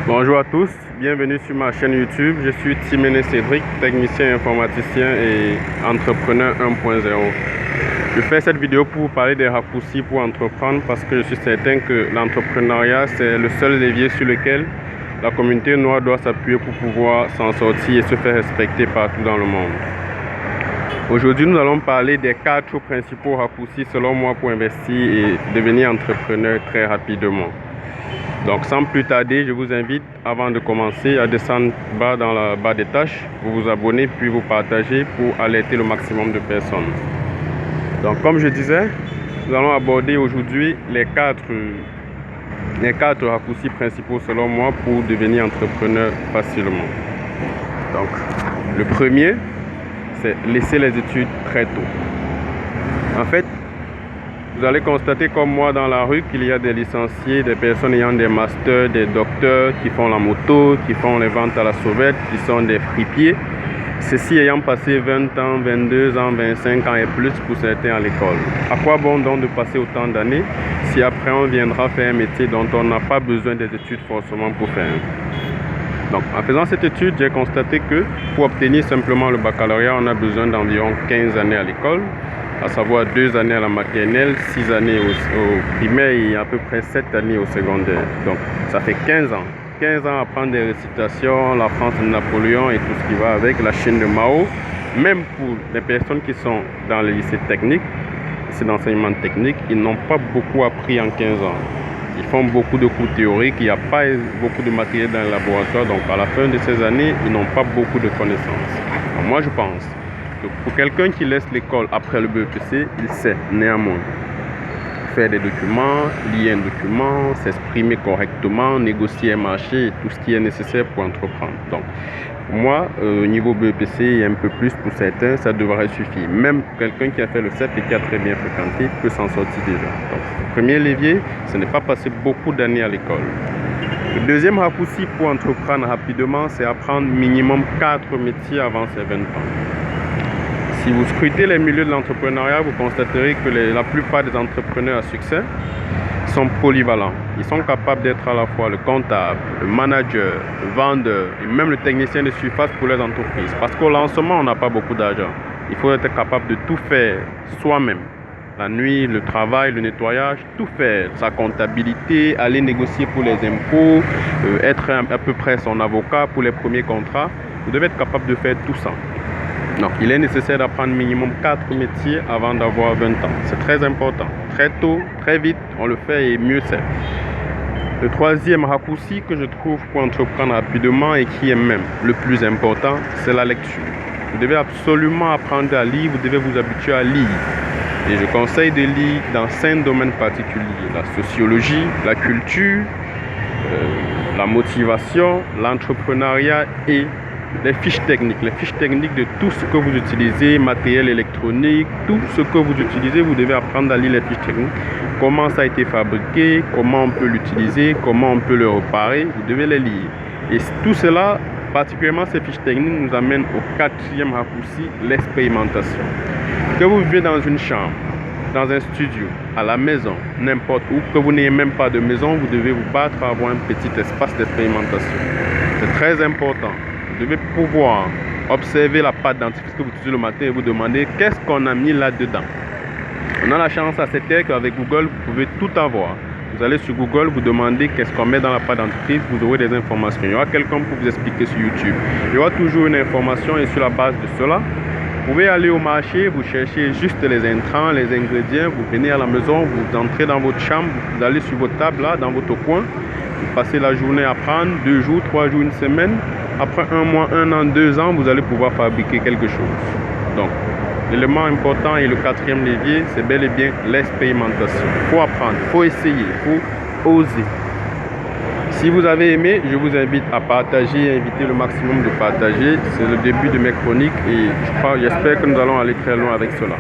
Bonjour à tous, bienvenue sur ma chaîne YouTube. Je suis Timéné Cédric, technicien informaticien et entrepreneur 1.0. Je fais cette vidéo pour vous parler des raccourcis pour entreprendre parce que je suis certain que l'entrepreneuriat c'est le seul levier sur lequel la communauté noire doit s'appuyer pour pouvoir s'en sortir et se faire respecter partout dans le monde. Aujourd'hui, nous allons parler des 4 principaux raccourcis selon moi pour investir et devenir entrepreneur très rapidement. Donc sans plus tarder, je vous invite avant de commencer à descendre bas dans la barre des tâches, vous abonner puis vous partager pour alerter le maximum de personnes. Donc comme je disais, nous allons aborder aujourd'hui les quatre raccourcis principaux selon moi pour devenir entrepreneur facilement. Donc le premier, c'est laisser les études très tôt. En fait, vous allez constater comme moi dans la rue qu'il y a des licenciés, des personnes ayant des masters, des docteurs qui font la moto, qui font les ventes à la sauvette, qui sont des fripiers. Ceux-ci ayant passé 20 ans, 22 ans, 25 ans et plus pour certains à l'école. À quoi bon donc de passer autant d'années si après on viendra faire un métier dont on n'a pas besoin des études forcément pour faire? Donc en faisant cette étude, j'ai constaté que pour obtenir simplement le baccalauréat, on a besoin d'environ 15 années à l'école, à savoir 2 années à la maternelle, 6 années au primaire et à peu près 7 années au secondaire. Donc ça fait 15 ans. 15 ans à apprendre des récitations, la France de Napoléon et tout ce qui va avec, la Chine de Mao. Même pour les personnes qui sont dans les lycées techniques, c'est d'enseignement technique, ils n'ont pas beaucoup appris en 15 ans. Ils font beaucoup de cours théoriques, il n'y a pas beaucoup de matériel dans le laboratoire, donc à la fin de ces années, ils n'ont pas beaucoup de connaissances. Donc moi je pense que pour quelqu'un qui laisse l'école après le BEPC, il sait néanmoins faire des documents, lire un document, s'exprimer correctement, négocier un marché et tout ce qui est nécessaire pour entreprendre. Donc pour moi, niveau BEPC et un peu plus pour certains, ça devrait suffire. Même quelqu'un qui a fait le CEP et qui a très bien fréquenté peut s'en sortir déjà. Donc, le premier levier, ce n'est pas passer beaucoup d'années à l'école. Le deuxième raccourci pour entreprendre rapidement, c'est apprendre minimum 4 métiers avant ses 20 ans. Si vous scrutez les milieux de l'entrepreneuriat, vous constaterez que la plupart des entrepreneurs à succès sont polyvalents. Ils sont capables d'être à la fois le comptable, le manager, le vendeur et même le technicien de surface pour les entreprises. Parce qu'au lancement, on n'a pas beaucoup d'argent. Il faut être capable de tout faire soi-même. La nuit, le travail, le nettoyage, tout faire. Sa comptabilité, aller négocier pour les impôts, être à peu près son avocat pour les premiers contrats. Vous devez être capable de faire tout ça. Donc, il est nécessaire d'apprendre minimum 4 métiers avant d'avoir 20 ans. C'est très important. Très tôt, très vite, on le fait et mieux c'est. Le troisième raccourci que je trouve pour entreprendre rapidement et qui est même le plus important, c'est la lecture. Vous devez absolument apprendre à lire, vous devez vous habituer à lire. Et je conseille de lire dans 5 domaines particuliers. La sociologie, la culture, la motivation, l'entrepreneuriat et les fiches techniques de tout ce que vous utilisez, matériel électronique, tout ce que vous utilisez, vous devez apprendre à lire les fiches techniques. Comment ça a été fabriqué, comment on peut l'utiliser, comment on peut le réparer, vous devez les lire. Et tout cela, particulièrement ces fiches techniques, nous amène au 4e raccourci, l'expérimentation. Que vous vivez dans une chambre, dans un studio, à la maison, n'importe où, que vous n'ayez même pas de maison, vous devez vous battre à avoir un petit espace d'expérimentation. C'est très important. Vous devez pouvoir observer la pâte dentifrice que vous utilisez le matin et vous demander qu'est-ce qu'on a mis là-dedans. On a la chance à cette heure qu'avec Google, vous pouvez tout avoir. Vous allez sur Google, vous demandez qu'est-ce qu'on met dans la pâte dentifrice, vous aurez des informations. Il y aura quelqu'un pour vous expliquer sur YouTube. Il y aura toujours une information et sur la base de cela, vous pouvez aller au marché, vous cherchez juste les intrants, les ingrédients, vous venez à la maison, vous entrez dans votre chambre, vous allez sur votre table là, dans votre coin, vous passez la journée à prendre, 2 jours, 3 jours, une semaine. Après 1 mois, 1 an, 2 ans, vous allez pouvoir fabriquer quelque chose. Donc, l'élément important et le 4e levier, c'est bel et bien l'expérimentation. Il faut apprendre, il faut essayer, il faut oser. Si vous avez aimé, je vous invite à partager et inviter le maximum de partager. C'est le début de mes chroniques et j'espère que nous allons aller très loin avec cela.